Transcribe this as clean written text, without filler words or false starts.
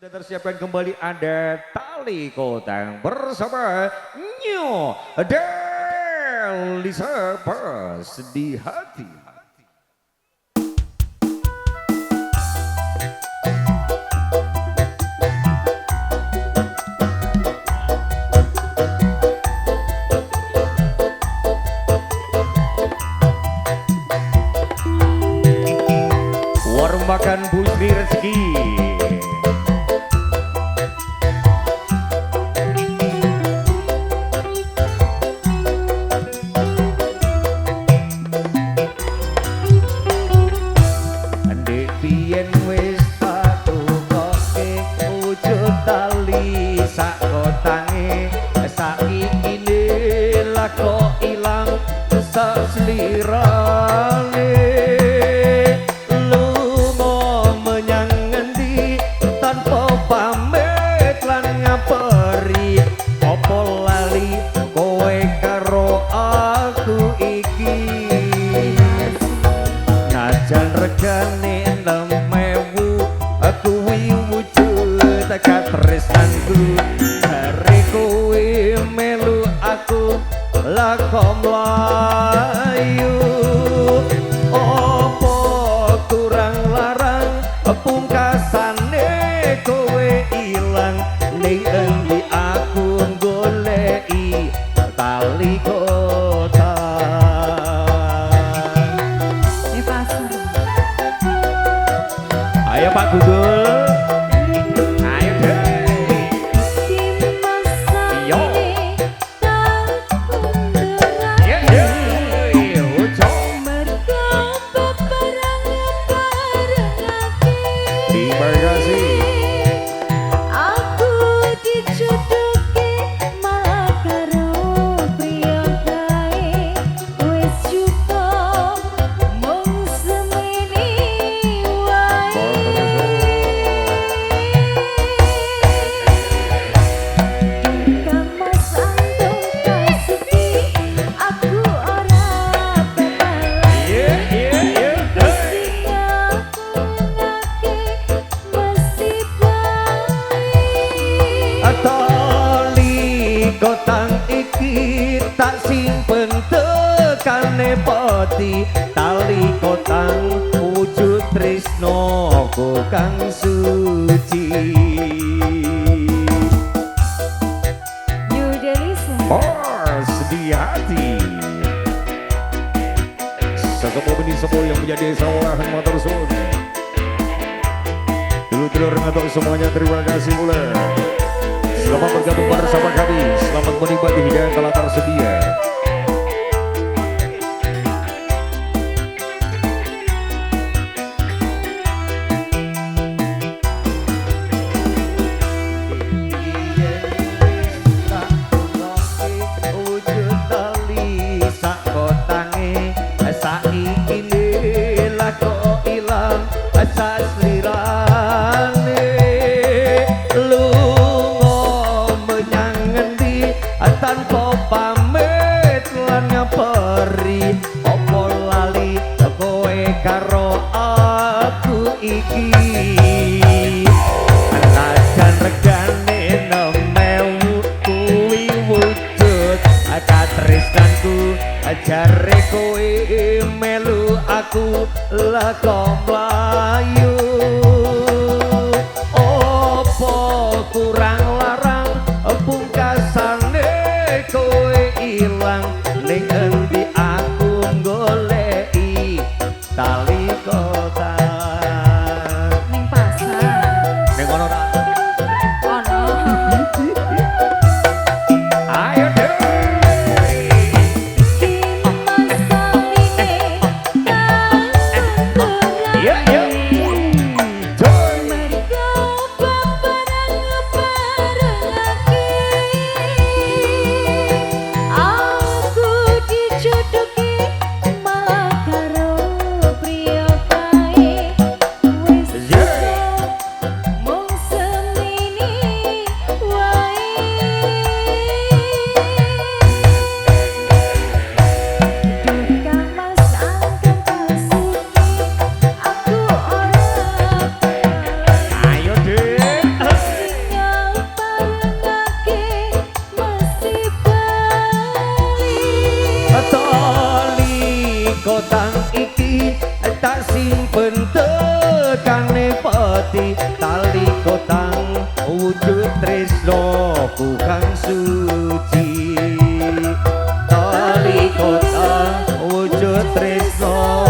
Tersiapkan kembali ada Tali Kotang bersama Nyo Delisa Pas di Hati. Warung makan Bu Sri Rezeki. Selirane lunga menyang ngendi tanpa pamit lan ngaperi apa lali kowe karo aku iki najan regane 6.000 aku wujud katresnanku jare kowe melu aku lakom layu opo kurang larang pungkasane kowe ilang ning endi aku goleki tali kotang di pasar. Ayo Pak Gugul. Kotang iki tak simpen tekane poti tali kotang wujud tresno kang suci Nyo Delisa Pas di Hati. Sesepuh benih sepuh yang menjadi sawahan motor sun. Dulu-dulu ngatur semuanya, terima kasih pula. Selamat bergabung bersama kami, selamat menikmati hidangan telah tersedia. Wujud tali sak kotange saiki lha kok ilang sak slirane tanpa pamit lan ngaperi apa lali kowe karo aku iki najan regane 6.000 kuwi wujud katresnanku jare kowe melu aku lakom mlayu opo kurang larang pungkasane kowe ilang ning endi aku goleki tali kotang ning pasar. ning kono ta Ono. ayo deh iya iya dadi tali kotang wujud tresno kang suci tali kotang wujud tresno